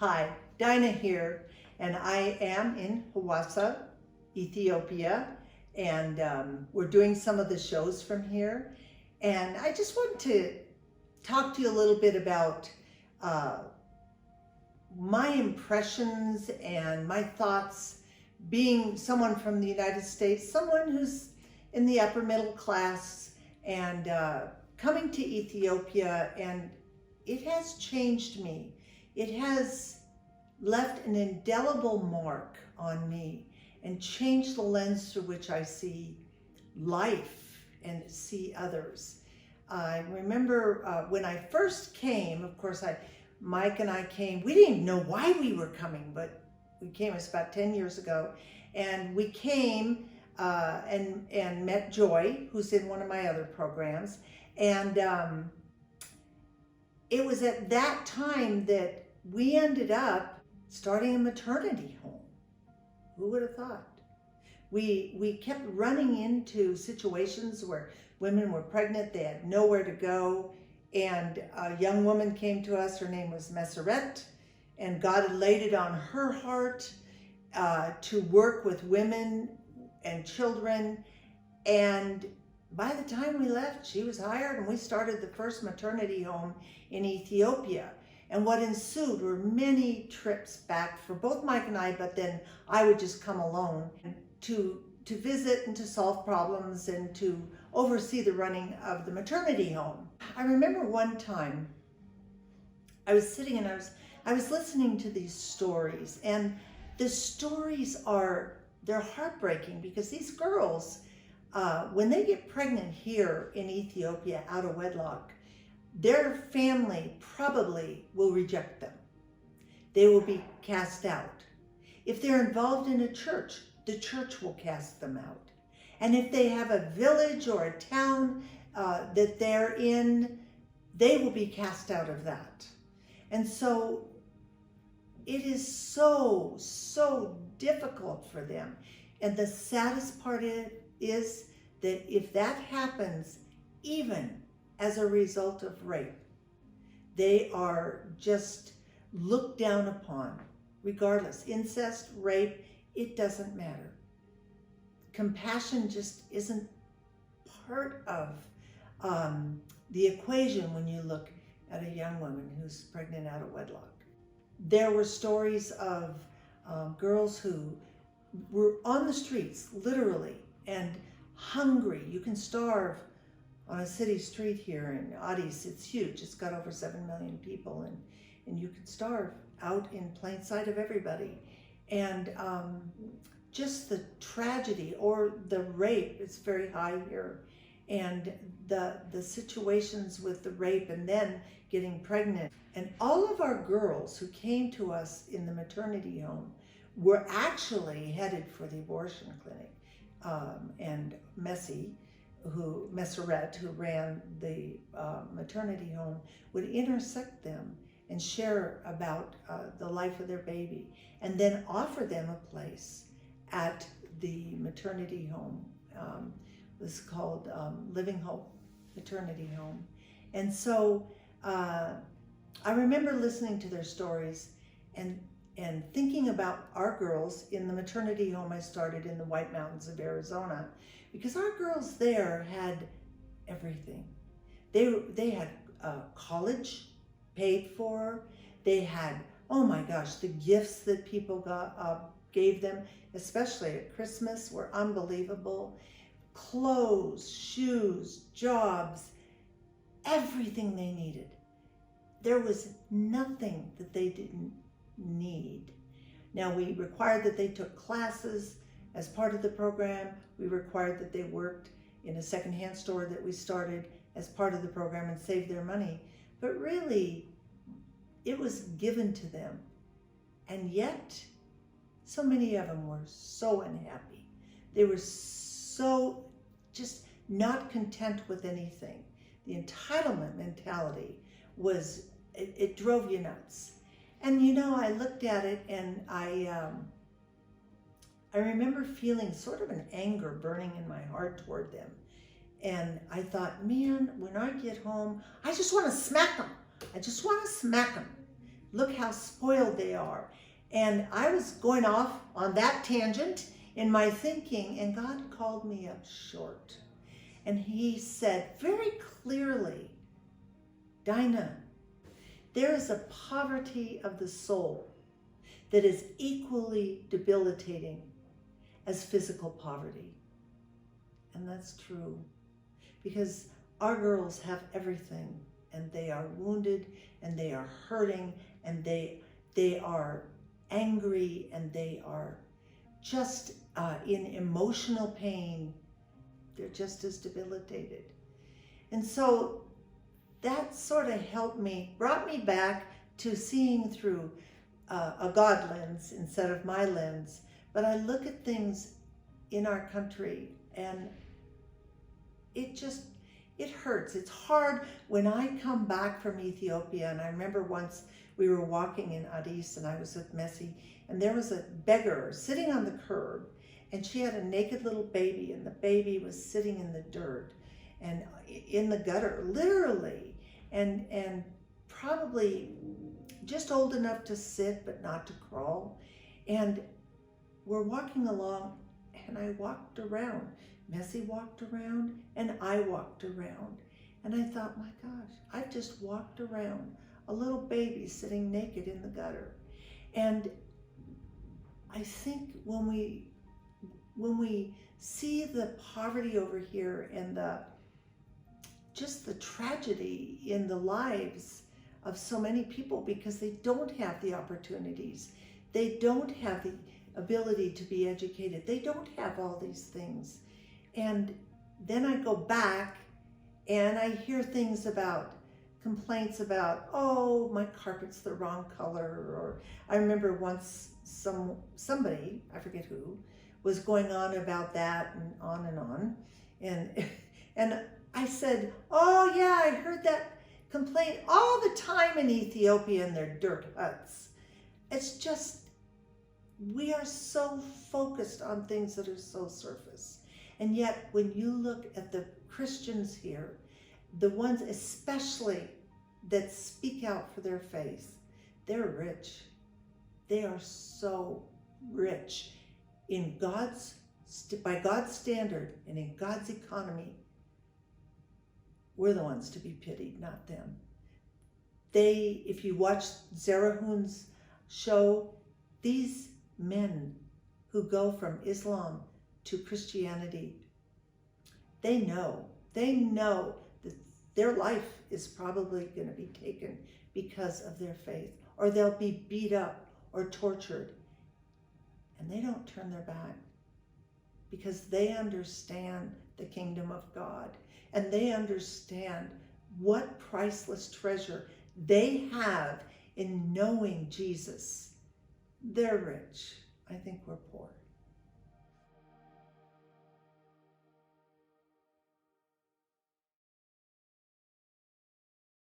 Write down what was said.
Hi, Dinah here, and I am in Hawassa, Ethiopia, and we're doing some of the shows from here. And I just want to talk to you a little bit about my impressions and my thoughts being someone from the United States, someone who's in the upper middle class, and coming to Ethiopia, and it has changed me. It has left an indelible mark on me and changed the lens through which I see life and see others. I remember when I first came, of course, Mike and I came, we didn't even know why we were coming, but we came, it was about 10 years ago, and we came and met Joy, who's in one of my other programs, and it was at that time that we ended up starting a maternity home. Who would have thought? We kept running into situations where women were pregnant, they had nowhere to go, and a young woman came to us, her name was Messeret, and God had laid it on her heart to work with women and children, and by the time we left, she was hired, and we started the first maternity home in Ethiopia. And what ensued were many trips back for both Mike and I, but then I would just come alone to visit and to solve problems and to oversee the running of the maternity home. I remember one time I was sitting and I was listening to these stories, and the stories they're heartbreaking, because these girls, when they get pregnant here in Ethiopia out of wedlock, their family probably will reject them. They will be cast out. If they're involved in a church, the church will cast them out. And if they have a village or a town that they're in, they will be cast out of that. And so it is so difficult for them. And the saddest part is that if that happens, even as a result of rape, they are just looked down upon, regardless. Incest, rape, it doesn't matter. Compassion just isn't part of the equation when you look at a young woman who's pregnant out of wedlock. There were stories of girls who were on the streets, literally, and hungry. You can starve on a city street here in Addis. It's huge. It's got over 7 million people, and you can starve out in plain sight of everybody. And just the tragedy, or the rape, it's very high here, and the situations with the rape and then getting pregnant. And all of our girls who came to us in the maternity home were actually headed for the abortion clinic. And Messeret, who ran the maternity home, would intersect them and share about the life of their baby, and then offer them a place at the maternity home. It was called Living Hope Maternity Home. And so I remember listening to their stories and thinking about our girls in the maternity home I started in the White Mountains of Arizona, because our girls there had everything. They had college paid for. They had, oh my gosh, the gifts that people gave them, especially at Christmas, were unbelievable. Clothes, shoes, jobs, everything they needed. There was nothing that they didn't need. Now, we required that they took classes as part of the program. We required that they worked in a secondhand store that we started as part of the program and saved their money. But really, it was given to them. And yet, so many of them were so unhappy. They were so just not content with anything. The entitlement mentality it drove you nuts. And you know, I looked at it, and I remember feeling sort of an anger burning in my heart toward them. And I thought, man, when I get home, I just want to smack them. I just want to smack them. look how spoiled they are. And I was going off on that tangent in my thinking, and God called me up short. And he said very clearly, Dinah, there is a poverty of the soul that is equally debilitating as physical poverty. And that's true, because our girls have everything, and they are wounded, and they are hurting, and they are angry, and they are just in emotional pain. They're just as debilitated. And so that sort of helped me, brought me back to seeing through a God lens instead of my lens. But I look at things in our country, and it hurts. It's hard when I come back from Ethiopia. And I remember once we were walking in Addis, and I was with Messi, and there was a beggar sitting on the curb, and she had a naked little baby, and the baby was sitting in the dirt and in the gutter, literally, and probably just old enough to sit but not to crawl. And we're walking along, and I walked around. Messi walked around, and I walked around. And I thought, my gosh, I've just walked around a little baby sitting naked in the gutter. And I think when we see the poverty over here and just the tragedy in the lives of so many people, because they don't have the opportunities, they don't have the ability to be educated, they don't have all these things. And then I go back and I hear things about complaints about, oh, my carpet's the wrong color. Or I remember once somebody, I forget who, was going on about that and on and on. And I said, oh yeah, I heard that complaint all the time in Ethiopia in their dirt huts. It's just, we are so focused on things that are so surface. And yet, when you look at the Christians here, the ones especially that speak out for their faith, they're rich. They are so rich in by God's standard and in God's economy. We're the ones to be pitied, not them. If you watch Zerahun's show, these men who go from Islam to Christianity, they know that their life is probably going to be taken because of their faith, or they'll be beat up or tortured. And they don't turn their back because they understand the kingdom of God, and they understand what priceless treasure they have in knowing Jesus. They're rich. I think we're poor.